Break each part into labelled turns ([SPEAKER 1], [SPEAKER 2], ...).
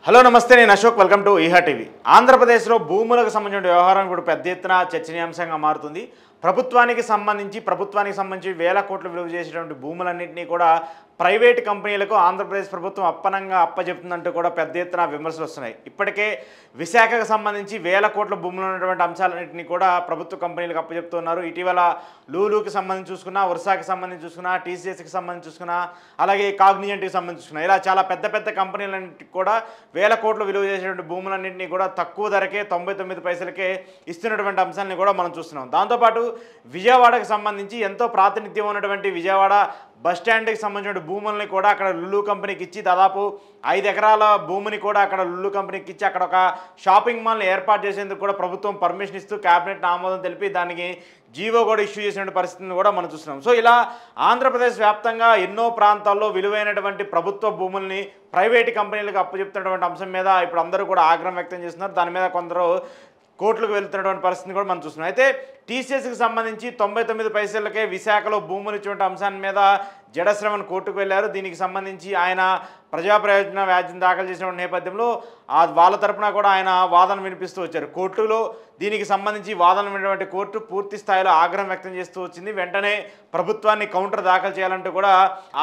[SPEAKER 1] Hello నమస్తే, నేను Ashok. Welcome to Eha TV. ఆంధ్రప్రదేశ్లో భూములకు సంబంధించిన వ్యవహారం ఇప్పుడు పెద్ద ఎత్తున చర్చనీయాంశంగా మారుతుంది. ప్రభుత్వానికి సంబంధించి వేల కోట్లు విలువ చేసేటువంటి భూములన్నింటినీ కూడా ప్రైవేట్ కంపెనీలకు ఆంధ్రప్రదేశ్ ప్రభుత్వం అప్పజెప్తుందంటూ కూడా పెద్ద ఎత్తున విమర్శలు వస్తున్నాయి. ఇప్పటికే విశాఖకు సంబంధించి వేల కోట్ల భూములు ఉన్నటువంటి అంశాలన్నింటినీ కూడా ప్రభుత్వ కంపెనీలకు అప్పజెప్తున్నారు. ఇటీవల లూలుకి సంబంధించి చూసుకున్నా, వర్షాకి సంబంధించి చూసుకున్నా, టీసీఎస్కి సంబంధించి చూసుకున్నా, అలాగే కాగ్నిజెంట్కి సంబంధించి చూసుకున్నా, ఇలా చాలా పెద్ద పెద్ద కంపెనీలన్నింటికి కూడా వేల కోట్లు విలువ చేసేటువంటి భూములన్నింటినీ కూడా తక్కువ ధరకే 99 పైసలకే ఇస్తున్నటువంటి అంశాన్ని కూడా మనం చూస్తున్నాం. దాంతోపాటు విజయవాడకు సంబంధించి ఎంతో ప్రాతినిధ్యం ఉన్నటువంటి విజయవాడ బస్టాండ్కి సంబంధించిన భూముల్ని కూడా అక్కడ లులు కంపెనీకి ఇచ్చి దాదాపు 5 ఎకరాల భూమిని కూడా అక్కడ లులు కంపెనీకి ఇచ్చి అక్కడ ఒక షాపింగ్ మాల్ని ఏర్పాటు చేసేందుకు కూడా ప్రభుత్వం పర్మిషన్ ఇస్తూ క్యాబినెట్ ఆమోదం తెలిపి దానికి జీవో కూడా ఇష్యూ చేసిన పరిస్థితిని కూడా మనం చూస్తున్నాం. సో ఇలా ఆంధ్రప్రదేశ్ వ్యాప్తంగా ఎన్నో ప్రాంతాల్లో విలువైనటువంటి ప్రభుత్వ భూముల్ని ప్రైవేట్ కంపెనీలకు అప్పచెప్తున్నటువంటి అంశం మీద ఇప్పుడు అందరూ కూడా ఆగ్రహం వ్యక్తం చేస్తున్నారు. దాని మీద కొందరు కోర్టులకు వెళ్తున్నటువంటి పరిస్థితిని కూడా మనం చూస్తున్నాం. అయితే టీసీఎస్కి సంబంధించి 99 పైసలకే విశాఖలో భూములు ఇచ్చినటువంటి అంశాన్ని మీద జడశ్రవణ్ కోర్టుకు వెళ్ళారు. దీనికి సంబంధించి ఆయన ప్రజా ప్రయోజన వ్యాజ్యం దాఖలు చేసిన నేపథ్యంలో వాళ్ళ తరపున కూడా ఆయన వాదన వినిపిస్తూ వచ్చారు. కోర్టులో దీనికి సంబంధించి వాదన విన్నటువంటి కోర్టు పూర్తి స్థాయిలో ఆగ్రహం వ్యక్తం చేస్తూ వచ్చింది. వెంటనే ప్రభుత్వాన్ని కౌంటర్ దాఖలు చేయాలంటూ కూడా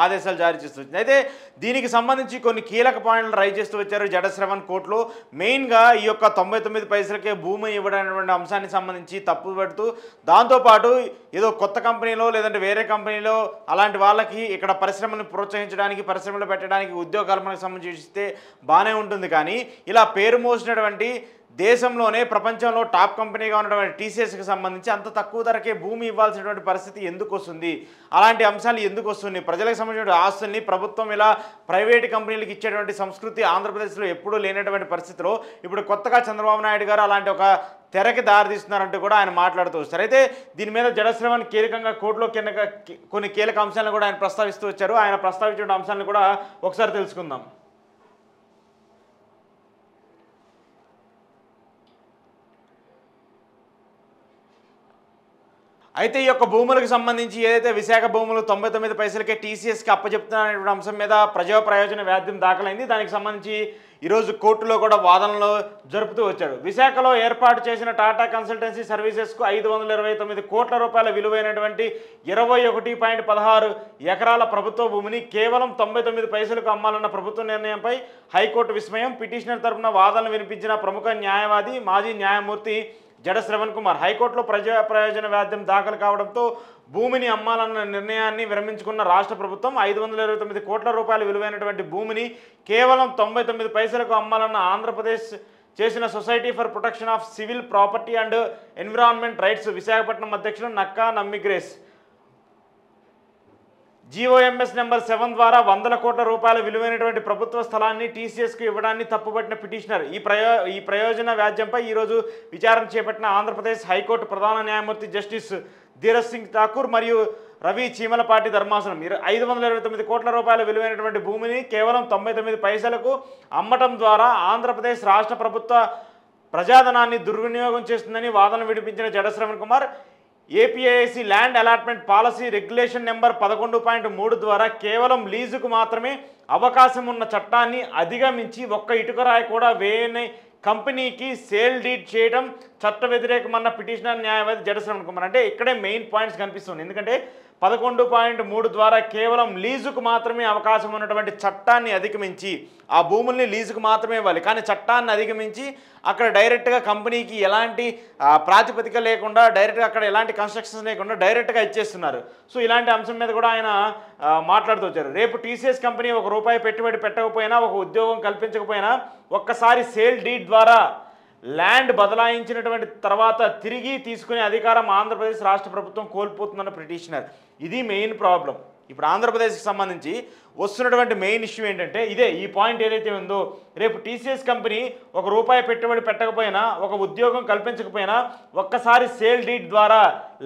[SPEAKER 1] ఆదేశాలు జారీ చేస్తూ వచ్చింది. అయితే దీనికి సంబంధించి కొన్ని కీలక పాయింట్లు రైజ్ చేస్తూ వచ్చారు జడశ్రవణ్ కోర్టులో. మెయిన్గా ఈ యొక్క 99 పైసలకే భూమి ఇవ్వడమైనటువంటి అంశాన్ని సంబంధించి తప్పుపడుతూ, దాంతోపాటు ఏదో కొత్త కంపెనీలో లేదంటే వేరే కంపెనీలో అలాంటి వాళ్ళకి ఇక్కడ పరిశ్రమలను ప్రోత్సహించడానికి, పరిశ్రమలు పెట్టడానికి, ఉద్యోగ కల్పనకు సంబంధించి బాగానే ఉంటుంది. కానీ ఇలా పేరు మోసినటువంటి దేశంలోనే ప్రపంచంలో టాప్ కంపెనీగా ఉన్నటువంటి టీసీఎస్కి సంబంధించి అంత తక్కువ ధరకే భూమి ఇవ్వాల్సినటువంటి పరిస్థితి ఎందుకు వస్తుంది? అలాంటి అంశాలు ఎందుకు వస్తున్నాయి? ప్రజలకు సంబంధించిన ఆస్తుల్ని ప్రభుత్వం ఇలా ప్రైవేట్ కంపెనీలకు ఇచ్చేటువంటి సంస్కృతి ఆంధ్రప్రదేశ్లో ఎప్పుడూ లేనటువంటి పరిస్థితిలో ఇప్పుడు కొత్తగా చంద్రబాబు నాయుడు గారు అలాంటి ఒక తెరకి దారితీస్తున్నారంటూ కూడా ఆయన మాట్లాడుతూ వస్తారు. అయితే దీని మీద జడశ్రవణ్ కీలకంగా కోర్టులో కొన్ని కీలక అంశాలను కూడా ఆయన ప్రస్తావిస్తూ వచ్చారు. ఆయన ప్రస్తావించిన అంశాలను కూడా ఒకసారి తెలుసుకుందాం. అయితే ఈ యొక్క భూములకు సంబంధించి ఏదైతే విశాఖ భూములు 99 పైసలకే టీసీఎస్కి అప్పచెప్తున్నటువంటి అంశం మీద ప్రజా ప్రయోజన వ్యాజ్యం దాఖలైంది. దానికి సంబంధించి ఈరోజు కోర్టులో కూడా వాదనలు జరుపుతూ వచ్చాడు. విశాఖలో ఏర్పాటు చేసిన టాటా కన్సల్టెన్సీ సర్వీసెస్కు 529 కోట్ల రూపాయల విలువైనటువంటి 21.16 ఎకరాల ప్రభుత్వ భూమిని కేవలం 99 పైసలకు అమ్మాలన్న ప్రభుత్వ నిర్ణయంపై హైకోర్టు విస్మయం. పిటిషనర్ తరపున వాదనలు వినిపించిన ప్రముఖ న్యాయవాది మాజీ న్యాయమూర్తి జడశ్రవణ్ కుమార్ హైకోర్టులో ప్రజా ప్రయోజన వ్యాజ్యం దాఖలు కావడంతో భూమిని అమ్మాలన్న నిర్ణయాన్ని విరమించుకున్న రాష్ట్ర ప్రభుత్వం 529 కోట్ల రూపాయల విలువైనటువంటి భూమిని కేవలం 99 పైసలకు అమ్మాలన్న ఆంధ్రప్రదేశ్ చేసిన society for protection of civil property and environment rights Visakhapatnam అధ్యక్షులు నక్కా నమ్మిగ్రేస్ జీఓఎంఎస్ నెంబర్ 7 ద్వారా 100 కోట్ల రూపాయల విలువైనటువంటి ప్రభుత్వ స్థలాన్ని టీసీఎస్కు ఇవ్వడాన్ని తప్పుపట్టిన పిటిషనర్ ఈ ప్రయోజన వ్యాజ్యంపై ఈరోజు విచారణ చేపట్టిన ఆంధ్రప్రదేశ్ హైకోర్టు ప్రధాన న్యాయమూర్తి జస్టిస్ ధీరజ్ సింగ్ ఠాకూర్ మరియు రవి చీమలపాటి ధర్మాసనం 529 కోట్ల రూపాయల విలువైనటువంటి భూమిని కేవలం 99 పైసలకు అమ్మటం ద్వారా ఆంధ్రప్రదేశ్ రాష్ట్ర ప్రభుత్వ ప్రజాధనాన్ని దుర్వినియోగం చేస్తుందని వాదన వినిపించిన Jada Sravan Kumar APIIC land allotment policy regulation number 11.3 ద్వారా కేవలం లీజుకు మాత్రమే అవకాశం ఉన్న చట్టాన్ని అధిగమించి ఒక్క ఇటుకరాయి కూడా వేయని కంపెనీకి సేల్ డీడ్ చేయడం చట్ట వ్యతిరేకమన్న పిటిషనర్ న్యాయవాది జడశ్రవణ్ కుమార్. అంటే ఇక్కడే మెయిన్ పాయింట్స్ కనిపిస్తుంది. ఎందుకంటే 11.3 ద్వారా కేవలం లీజుకు మాత్రమే అవకాశం ఉన్నటువంటి చట్టాన్ని అధిగమించి ఆ భూముల్ని లీజుకు మాత్రమే ఇవ్వాలి, కానీ చట్టాన్ని అధిగమించి అక్కడ డైరెక్ట్గా కంపెనీకి ఎలాంటి ప్రాతిపదిక లేకుండా, డైరెక్ట్గా అక్కడ ఎలాంటి కన్స్ట్రక్షన్స్ లేకుండా డైరెక్ట్గా ఇచ్చేస్తున్నారు. సో ఇలాంటి అంశం మీద కూడా ఆయన మాట్లాడుతూ వచ్చారు. రేపు టీసీఎస్ కంపెనీ ₹1 పెట్టుబడి పెట్టకపోయినా, ఒక ఉద్యోగం కల్పించకపోయినా ఒక్కసారి సేల్ డీడ్ ద్వారా ల్యాండ్ బదలాయించినటువంటి తర్వాత తిరిగి తీసుకునే అధికారం ఆంధ్రప్రదేశ్ రాష్ట్ర ప్రభుత్వం కోల్పోతుందన్న పిటిషనర్. ఇది మెయిన్ ప్రాబ్లం. ఇప్పుడు ఆంధ్రప్రదేశ్కి సంబంధించి వస్తున్నటువంటి మెయిన్ ఇష్యూ ఏంటంటే ఇదే. ఈ పాయింట్ ఏదైతే ఉందో, రేపు టీసీఎస్ కంపెనీ ₹1 పెట్టుబడి పెట్టకపోయినా, ఒక ఉద్యోగం కల్పించకపోయినా ఒక్కసారి సేల్ డీడ్ ద్వారా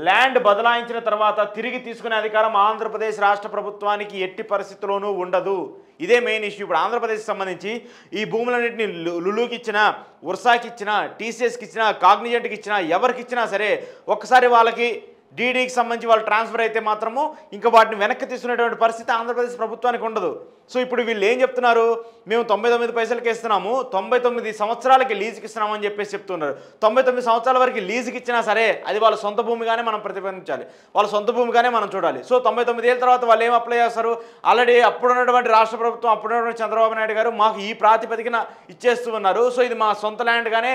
[SPEAKER 1] ల్యాండ్ బదలాయించిన తర్వాత తిరిగి తీసుకునే అధికారం ఆంధ్రప్రదేశ్ రాష్ట్ర ప్రభుత్వానికి ఎట్టి పరిస్థితుల్లోనూ ఉండదు. ఇదే మెయిన్ ఇష్యూ. ఇప్పుడు ఆంధ్రప్రదేశ్కి సంబంధించి ఈ భూములన్నింటినీ లులుకి ఇచ్చినా, వర్షాకి ఇచ్చినా, టీసీఎస్కి ఇచ్చినా, కాగ్నిజెంట్కి ఇచ్చినా, ఎవరికి ఇచ్చినా సరే ఒక్కసారి వాళ్ళకి డీడీకి సంబంధించి వాళ్ళు ట్రాన్స్ఫర్ అయితే మాత్రము ఇంకా వాటిని వెనక్కి తీసుకునేటువంటి పరిస్థితి ఆంధ్రప్రదేశ్ ప్రభుత్వానికి ఉండదు. సో ఇప్పుడు వీళ్ళు ఏం చెప్తున్నారు, మేము 99 పైసలకి ఇస్తున్నాము, 99 సంవత్సరాలకి లీజుకి ఇస్తున్నామని చెప్పేసి చెప్తున్నారు. 99 సంవత్సరాల వరకు లీజుకి ఇచ్చినా సరే అది వాళ్ళ సొంత భూమిగానే మనం ప్రతిపాదించాలి, వాళ్ళ సొంత భూమిగానే మనం చూడాలి. సో 99 ఏళ్ళ తర్వాత వాళ్ళు ఏం అప్లై చేస్తారు, ఆల్రెడీ అప్పుడున్నటువంటి రాష్ట్ర ప్రభుత్వం అప్పుడున్నటువంటి చంద్రబాబు నాయుడు గారు మాకు ఈ ప్రాతిపదికన ఇచ్చేస్తూ ఉన్నారు, సో ఇది మా సొంత ల్యాండ్గానే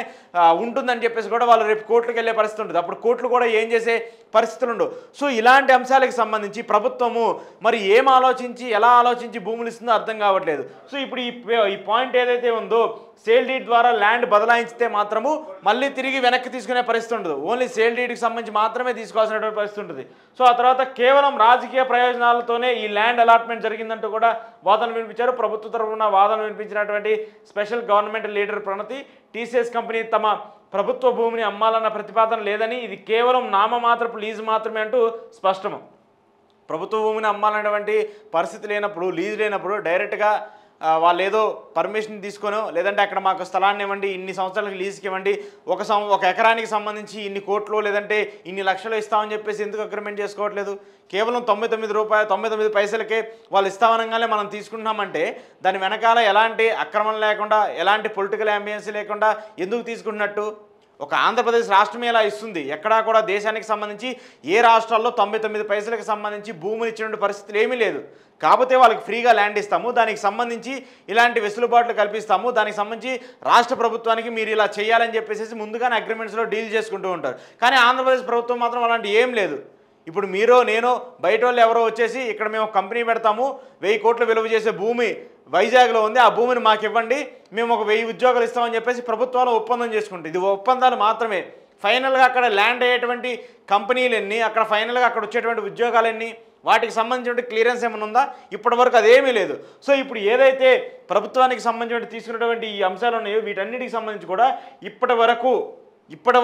[SPEAKER 1] ఉంటుందని చెప్పేసి కూడా వాళ్ళు రేపు కోర్టుకు వెళ్ళే పరిస్థితి ఉంటుంది. అప్పుడు కోర్టులు కూడా ఏం చేసే పరిస్థితులు ఉండవు. సో ఇలాంటి అంశాలకు సంబంధించి ప్రభుత్వము మరి ఏం ఆలోచించి ఎలా ఆలోచించి భూములు ఇస్తుందో అర్థం కావట్లేదు. సో ఇప్పుడు ఈ పాయింట్ ఏదైతే ఉందో సేల్ డీడ్ ద్వారా ల్యాండ్ బదలాయించితే మాత్రము మళ్ళీ తిరిగి వెనక్కి తీసుకునే పరిస్థితి ఉండదు, ఓన్లీ సేల్ డీడ్కి సంబంధించి మాత్రమే తీసుకోవాల్సినటువంటి పరిస్థితి ఉంటుంది. సో ఆ తర్వాత కేవలం రాజకీయ ప్రయోజనాలతోనే ఈ ల్యాండ్ అలాట్మెంట్ జరిగిందంటూ కూడా వాదనలు వినిపించారు. ప్రభుత్వ తరఫున వాదనలు వినిపించినటువంటి స్పెషల్ గవర్నమెంట్ లీడర్ ప్రణతి టీసీఎస్ కంపెనీ తమ ప్రభుత్వ భూమిని అమ్మాలన్న ప్రతిపాదన లేదని, ఇది కేవలం నామమాత్రపు లీజు మాత్రమే అంటూ స్పష్టము. ప్రభుత్వ భూమిని అమ్మాలనేటువంటి పరిస్థితి లేనప్పుడు, లీజు లేనప్పుడు డైరెక్ట్గా వాళ్ళు ఏదో పర్మిషన్ తీసుకొనో లేదంటే అక్కడ మాకు స్థలాన్ని ఇవ్వండి, ఇన్ని సంవత్సరాలకు లీజుకి ఇవ్వండి, ఒక ఎకరానికి సంబంధించి ఇన్ని కోట్లు లేదంటే ఇన్ని లక్షలు ఇస్తామని చెప్పేసి ఎందుకు అగ్రిమెంట్ చేసుకోవట్లేదు? కేవలం 99 పైసలకే వాళ్ళు ఇస్తామనగానే మనం తీసుకుంటున్నామంటే దాని వెనకాల ఎలాంటి అక్రమం లేకుండా ఎలాంటి పొలిటికల్ అంబియన్స్ లేకుండా ఎందుకు తీసుకుంటున్నట్టు? ఒక ఆంధ్రప్రదేశ్ రాష్ట్రమే ఇలా ఇస్తుంది, ఎక్కడా కూడా దేశానికి సంబంధించి ఏ రాష్ట్రాల్లో 99 పైసలకు సంబంధించి భూములు ఇచ్చినటువంటి పరిస్థితులు ఏమీ లేదు. కాకపోతే వాళ్ళకి ఫ్రీగా ల్యాండ్ ఇస్తాము, దానికి సంబంధించి ఇలాంటి వెసులుబాట్లు కల్పిస్తాము, దానికి సంబంధించి రాష్ట్ర ప్రభుత్వానికి మీరు ఇలా చేయాలని చెప్పేసి ముందుగానే అగ్రిమెంట్స్లో డీల్ చేసుకుంటూ ఉంటారు. కానీ ఆంధ్రప్రదేశ్ ప్రభుత్వం మాత్రం అలాంటి ఏం లేదు. ఇప్పుడు మీరో నేనో బయట వాళ్ళు ఎవరో వచ్చేసి ఇక్కడ మేము కంపెనీ పెడతాము, 1000 కోట్ల విలువ చేసే భూమి వైజాగ్లో ఉంది, ఆ భూమిని మాకు ఇవ్వండి, మేము ఒక 1000 ఉద్యోగాలు ఇస్తామని చెప్పేసి ప్రభుత్వాలు ఒప్పందం చేసుకుంటాయి. ఇది ఒప్పందాలు మాత్రమే. ఫైనల్గా అక్కడ ల్యాండ్ అయ్యేటువంటి కంపెనీలు ఎన్ని, అక్కడ ఫైనల్గా అక్కడ వచ్చేటువంటి ఉద్యోగాలు ఎన్ని, వాటికి సంబంధించిన క్లియరెన్స్ ఏమైనా ఉందా? ఇప్పటి వరకు అదేమీ లేదు. సో ఇప్పుడు ఏదైతే ప్రభుత్వానికి సంబంధించిన తీసుకున్నటువంటి ఈ అంశాలు ఉన్నాయో వీటన్నిటికి సంబంధించి కూడా ఇప్పటి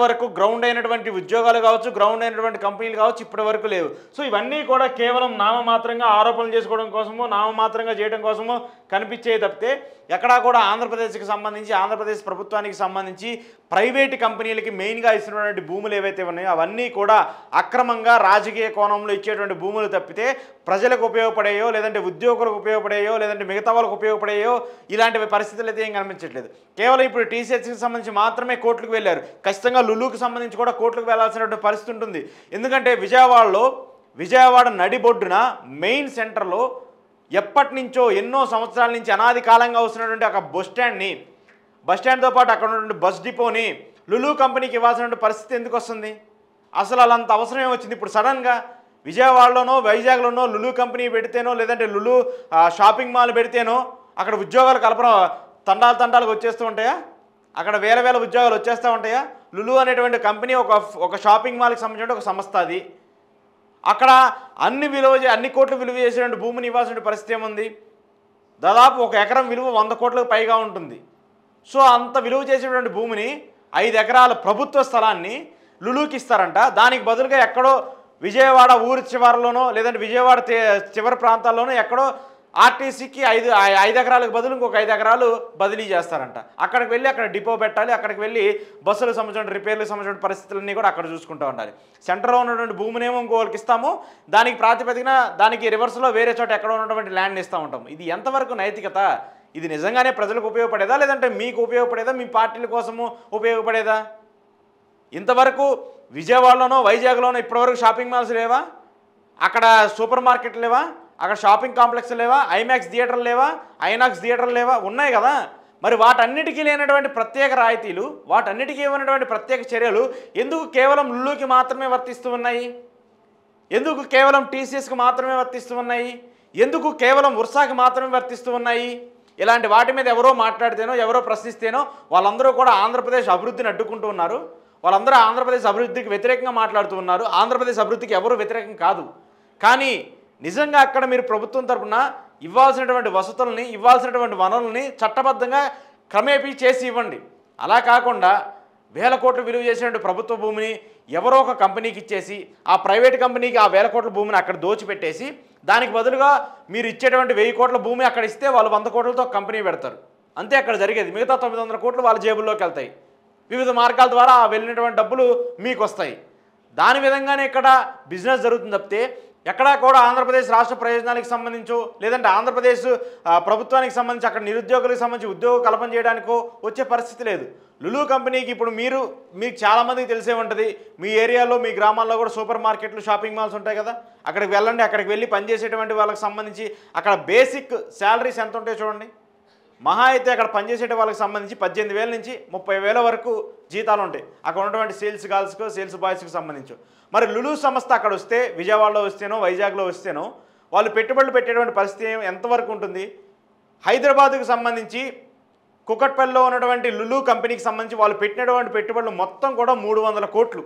[SPEAKER 1] వరకు గ్రౌండ్ అయినటువంటి ఉద్యోగాలు కావచ్చు, గ్రౌండ్ అయినటువంటి కంపెనీలు కావచ్చు, ఇప్పటి వరకు లేవు. సో ఇవన్నీ కూడా కేవలం నామమాత్రంగా ఆరోపణలు చేసుకోవడం కోసమో నామమాత్రంగా చేయడం కోసమో కనిపించేవి తప్పితే ఎక్కడా కూడా ఆంధ్రప్రదేశ్కి సంబంధించి ఆంధ్రప్రదేశ్ ప్రభుత్వానికి సంబంధించి ప్రైవేటు కంపెనీలకి మెయిన్గా ఇస్తున్నటువంటి భూములు ఏవైతే ఉన్నాయో అవన్నీ కూడా అక్రమంగా రాజకీయ కోణంలో ఇచ్చేటువంటి భూములు తప్పితే ప్రజలకు ఉపయోగపడేయో లేదంటే ఉద్యోగులకు ఉపయోగపడేయో లేదంటే మిగతా వాళ్ళకు ఉపయోగపడేయో ఇలాంటి పరిస్థితులు అయితే ఏం కనిపించట్లేదు. కేవలం ఇప్పుడు టీసీఎస్కి సంబంధించి మాత్రమే కోర్టుకు వెళ్ళారు, ఖచ్చితంగా లులుకి సంబంధించి కూడా కోర్టుకు వెళ్లాల్సినటువంటి పరిస్థితి ఉంటుంది. ఎందుకంటే విజయవాడ నడిబొడ్డున మెయిన్ సెంటర్లో ఎప్పటి నుంచో ఎన్నో సంవత్సరాల నుంచి అనాది కాలంగా వస్తున్నటువంటి ఒక బస్ స్టాండ్తో పాటు అక్కడ ఉన్నటువంటి బస్ డిపోని లులు కంపెనీకి ఇవ్వాల్సినటువంటి పరిస్థితి ఎందుకు వస్తుంది? అసలు అలాంత అవసరం ఏమొచ్చింది? ఇప్పుడు సడన్గా విజయవాడలోనో వైజాగ్లోనో లులు కంపెనీ పెడితేనో లేదంటే లులు షాపింగ్ మాల్ పెడితేనో అక్కడ ఉద్యోగాలు కల్పన తండాలుగా వచ్చేస్తూ ఉంటాయా? అక్కడ వేల ఉద్యోగాలు వచ్చేస్తూ ఉంటాయా? లులు అనేటువంటి కంపెనీ ఒక షాపింగ్ మాల్కి సంబంధించిన ఒక సంస్థ, అది అక్కడ అన్ని కోట్లు విలువ చేసేటువంటి భూమిని ఇవ్వాల్సిన పరిస్థితి ఏముంది? దాదాపు ఒక ఎకరం విలువ 100 కోట్లకు పైగా ఉంటుంది. సో అంత విలువ చేసేటువంటి భూమిని 5 ఎకరాల ప్రభుత్వ స్థలాన్ని లులుకి ఇస్తారంట. దానికి బదులుగా ఎక్కడో విజయవాడ ఊరి చివరిలోనో లేదంటే విజయవాడ చివరి ప్రాంతాల్లోనో ఎక్కడో ఆర్టీసీకి 5 ఎకరాలకు బదులు ఇంకొక 5 ఎకరాలు బదిలీ చేస్తారంట. అక్కడికి వెళ్ళి అక్కడ డిపో పెట్టాలి, అక్కడికి వెళ్ళి బస్సులకు సంబంధించిన రిపేర్లకు సంబంధించిన పరిస్థితులన్నీ కూడా అక్కడ చూసుకుంటూ ఉండాలి. సెంటర్లో ఉన్నటువంటి భూమినేమో ఇంకోళ్ళకి ఇస్తాము, దానికి ప్రాతిపదికన దానికి రివర్స్లో వేరే చోట ఎక్కడ ఉన్నటువంటి ల్యాండ్ ఇస్తూ ఉంటాం. ఇది ఎంతవరకు నైతికత? ఇది నిజంగానే ప్రజలకు ఉపయోగపడేదా లేదంటే మీకు ఉపయోగపడేదా, మీ పార్టీల కోసము ఉపయోగపడేదా? ఇంతవరకు విజయవాడలోనో వైజాగ్లోనో ఇప్పటివరకు షాపింగ్ మాల్స్ లేవా? అక్కడ సూపర్ మార్కెట్లు లేవా? అక్కడ షాపింగ్ కాంప్లెక్స్ లేవా? ఐమాక్స్ థియేటర్లు లేవా? ఐనాక్స్ థియేటర్లు లేవా? ఉన్నాయి కదా. మరి వాటన్నిటికీ లేనటువంటి ప్రత్యేక రాయితీలు, వాటన్నిటికీ ఇవ్వనటువంటి ప్రత్యేక చర్యలు ఎందుకు కేవలం లులుకి మాత్రమే వర్తిస్తూ ఉన్నాయి? ఎందుకు కేవలం టీసీఎస్కి మాత్రమే వర్తిస్తూ ఉన్నాయి? ఎందుకు కేవలం ఉర్సాకి మాత్రమే వర్తిస్తూ ఉన్నాయి? ఇలాంటి వాటి మీద ఎవరో మాట్లాడితేనో ఎవరో ప్రశ్నిస్తేనో వాళ్ళందరూ కూడా ఆంధ్రప్రదేశ్ అభివృద్ధిని అడ్డుకుంటూ ఉన్నారు, వాళ్ళందరూ ఆంధ్రప్రదేశ్ అభివృద్ధికి వ్యతిరేకంగా మాట్లాడుతూ ఉన్నారు. ఆంధ్రప్రదేశ్ అభివృద్ధికి ఎవరు వ్యతిరేకం కాదు. కానీ నిజంగా అక్కడ మీరు ప్రభుత్వం తరపున ఇవ్వాల్సినటువంటి వసతుల్ని ఇవ్వాల్సినటువంటి వనరుల్ని చట్టబద్ధంగా క్రమేపీ చేసి ఇవ్వండి. అలా కాకుండా 1000 కోట్లు విలువ చేసినటువంటి ప్రభుత్వ భూమిని ఎవరో ఒక కంపెనీకి ఇచ్చేసి ఆ ప్రైవేట్ కంపెనీకి ఆ 1000 కోట్ల భూమిని అక్కడ దోచిపెట్టేసి దానికి బదులుగా మీరు ఇచ్చేటువంటి 1000 కోట్ల భూమి అక్కడ ఇస్తే వాళ్ళు 100 కోట్లతో కంపెనీ పెడతారు. అంతే అక్కడ జరిగేది. మిగతా 900 కోట్లు వాళ్ళ జేబుల్లోకి వెళ్తాయి. వివిధ మార్గాల ద్వారా వెళ్ళినటువంటి డబ్బులు మీకు వస్తాయి. దాని విధంగానే ఇక్కడ బిజినెస్ జరుగుతుంది తప్పితే ఎక్కడా కూడా ఆంధ్రప్రదేశ్ రాష్ట్ర ప్రయోజనాలకు సంబంధించో లేదంటే ఆంధ్రప్రదేశ్ ప్రభుత్వానికి సంబంధించి అక్కడ నిరుద్యోగులకు సంబంధించి ఉద్యోగ కల్పన చేయడానికో వచ్చే పరిస్థితి లేదు. లులు కంపెనీకి ఇప్పుడు మీకు చాలామందికి తెలిసే ఉంటుంది, మీ ఏరియాలో మీ గ్రామాల్లో కూడా సూపర్ మార్కెట్లు షాపింగ్ మాల్స్ ఉంటాయి కదా, అక్కడికి వెళ్ళండి. అక్కడికి వెళ్ళి పనిచేసేటువంటి వాళ్ళకి సంబంధించి అక్కడ బేసిక్ శాలరీస్ ఎంత ఉంటాయో చూడండి. మహా అయితే అక్కడ పనిచేసే వాళ్ళకి సంబంధించి 18,000 నుంచి 30,000 వరకు జీతాలు ఉంటాయి అక్కడ ఉన్నటువంటి సేల్స్ గర్ల్స్కు సేల్స్ బాయ్స్కి సంబంధించి. మరి లులు సంస్థ అక్కడ వస్తే విజయవాడలో వస్తేనో వైజాగ్లో వస్తేనో వాళ్ళు పెట్టుబడులు పెట్టేటువంటి పరిస్థితి ఎంతవరకు ఉంటుంది? హైదరాబాద్కు సంబంధించి కుకట్పల్లిలో ఉన్నటువంటి లులు కంపెనీకి సంబంధించి వాళ్ళు పెట్టినటువంటి పెట్టుబడులు మొత్తం కూడా 300 కోట్లు.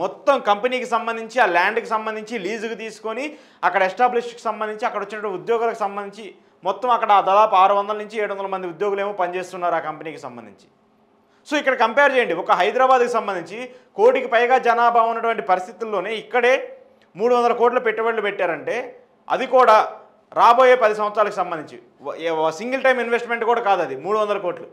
[SPEAKER 1] మొత్తం కంపెనీకి సంబంధించి ఆ ల్యాండ్కి సంబంధించి లీజుకు తీసుకొని అక్కడ ఎస్టాబ్లిష్కి సంబంధించి అక్కడ వచ్చినటువంటి ఉద్యోగులకు సంబంధించి మొత్తం అక్కడ దాదాపు 600 నుంచి 700 మంది ఉద్యోగులు ఏమో పనిచేస్తున్నారు ఆ కంపెనీకి సంబంధించి. సో ఇక్కడ కంపేర్ చేయండి, ఒక హైదరాబాద్కి సంబంధించి 1 కోటికి పైగా జనాభా ఉన్నటువంటి పరిస్థితుల్లోనే ఇక్కడే 300 కోట్ల పెట్టుబడులు పెట్టారంటే అది కూడా రాబోయే 10 సంవత్సరాలకు సంబంధించి సింగిల్ టైం ఇన్వెస్ట్మెంట్ కూడా కాదు, అది 300 కోట్లు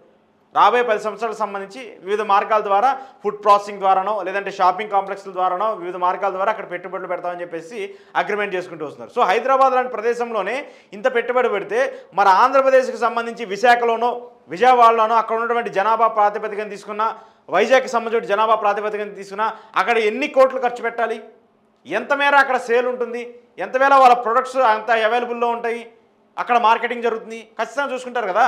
[SPEAKER 1] రాబోయే 10 సంవత్సరాలకు సంబంధించి వివిధ మార్గాల ద్వారా ఫుడ్ ప్రాసెసింగ్ ద్వారానో లేదంటే షాపింగ్ కాంప్లెక్స్ల ద్వారానో వివిధ మార్గాల ద్వారా అక్కడ పెట్టుబడులు పెడతామని చెప్పేసి అగ్రిమెంట్ చేసుకుంటూ వస్తున్నారు. సో హైదరాబాద్ లాంటి ప్రదేశంలోనే ఇంత పెట్టుబడి పెడితే మరి ఆంధ్రప్రదేశ్కి సంబంధించి విశాఖలోనో విజయవాడలోనో అక్కడ ఉన్నటువంటి జనాభా ప్రాతిపదికన తీసుకున్న వైజాగ్కి సంబంధించిన జనాభా ప్రాతిపదికన తీసుకున్న అక్కడ ఎన్ని కోట్లు ఖర్చు పెట్టాలి, ఎంత మేర అక్కడ సేల్ ఉంటుంది, ఎంత మేర వాళ్ళ ప్రొడక్ట్స్ అంత అవైలబుల్లో ఉంటాయి, అక్కడ మార్కెటింగ్ జరుగుతుంది ఖచ్చితంగా చూసుకుంటారు కదా.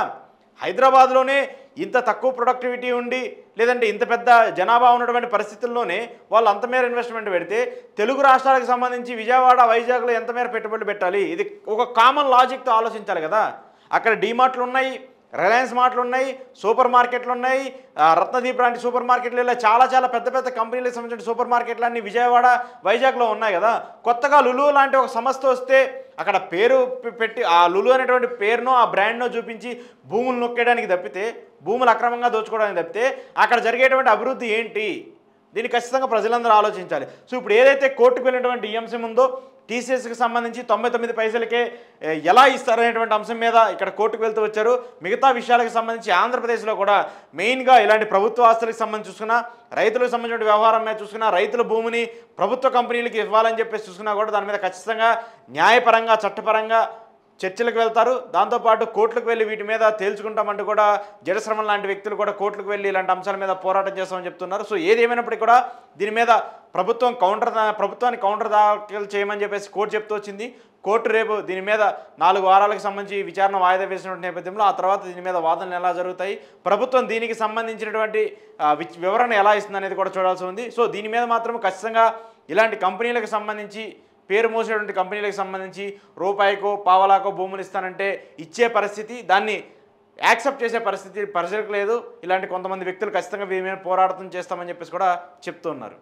[SPEAKER 1] హైదరాబాద్లోనే ఇంత తక్కువ ప్రొడక్టివిటీ ఉండి లేదంటే ఇంత పెద్ద జనాభా ఉన్నటువంటి పరిస్థితుల్లోనే వాళ్ళు అంత మేర ఇన్వెస్ట్మెంట్ పెడితే తెలుగు రాష్ట్రాలకు సంబంధించి విజయవాడ వైజాగ్లో ఎంత మేర పెట్టుబడులు పెట్టాలి, ఇది ఒక కామన్ లాజిక్తో ఆలోచించాలి కదా. అక్కడ డీమార్ట్లు ఉన్నాయి, రిలయన్స్ మార్ట్లు ఉన్నాయి, సూపర్ మార్కెట్లు ఉన్నాయి, రత్నదీప్ లాంటి సూపర్ మార్కెట్లు, ఇలా చాలా చాలా పెద్ద పెద్ద కంపెనీలకు సంబంధించిన సూపర్ మార్కెట్లు అన్నీ విజయవాడ వైజాగ్లో ఉన్నాయి కదా. కొత్తగా లులు లాంటి ఒక సంస్థ వస్తే అక్కడ పేరు పెట్టి ఆ లులు అనేటువంటి పేరునో ఆ బ్రాండ్నో చూపించి భూములు నొక్కేయడానికి తప్పితే, భూములు అక్రమంగా దోచుకోవడానికి తప్పితే అక్కడ జరిగేటువంటి అభివృద్ధి ఏంటి, దీన్ని ఖచ్చితంగా ప్రజలందరూ ఆలోచించాలి. సో ఇప్పుడు ఏదైతే కోర్టుకు వెళ్ళినటువంటి ఈ అంశం ఉందో టీసీఎస్కి సంబంధించి 99 పైసలకే ఎలా ఇస్తారనేటువంటి అంశం మీద ఇక్కడ కోర్టుకు వెళ్తూ వచ్చారు. మిగతా విషయాలకు సంబంధించి ఆంధ్రప్రదేశ్లో కూడా మెయిన్గా ఇలాంటి ప్రభుత్వ ఆస్తులకు సంబంధించి చూసుకున్నా, రైతులకు సంబంధించిన వ్యవహారం మీద చూసుకున్నా, రైతుల భూమిని ప్రభుత్వ కంపెనీలకు ఇవ్వాలని చెప్పేసి చూసుకున్నా కూడా దాని మీద ఖచ్చితంగా న్యాయపరంగా చట్టపరంగా చర్చలకు వెళ్తారు. దాంతోపాటు కోర్టులకు వెళ్ళి వీటి మీద తేల్చుకుంటామంటూ కూడా జడశ్రమణ లాంటి వ్యక్తులు కూడా కోర్టులకు వెళ్ళి ఇలాంటి అంశాల మీద పోరాటం చేస్తామని చెప్తున్నారు. సో ఏది ఏమైనప్పటికీ కూడా దీని మీద ప్రభుత్వాన్ని కౌంటర్ దాఖలు చేయమని చెప్పేసి కోర్టు చెప్తూ వచ్చింది. కోర్టు రేపు దీని మీద 4 వారాలకు సంబంధించి విచారణ వాయిదా వేసినటువంటి నేపథ్యంలో ఆ తర్వాత దీని మీద వాదనలు ఎలా జరుగుతాయి, ప్రభుత్వం దీనికి సంబంధించినటువంటి వివరణ ఎలా ఇస్తుంది అనేది కూడా చూడాల్సి ఉంది. సో దీని మీద మాత్రం ఖచ్చితంగా ఇలాంటి కంపెనీలకు సంబంధించి పేరు మోసేటువంటి కంపెనీలకు సంబంధించి రూపాయికో పావలాకో భూములు ఇస్తానంటే ఇచ్చే పరిస్థితి, దాన్ని యాక్సెప్ట్ చేసే పరిస్థితి ప్రజలకు లేదు. ఇలాంటి కొంతమంది వ్యక్తులు ఖచ్చితంగా వీరి మీద పోరాటం చేస్తామని చెప్పేసి కూడా చెప్తున్నారు.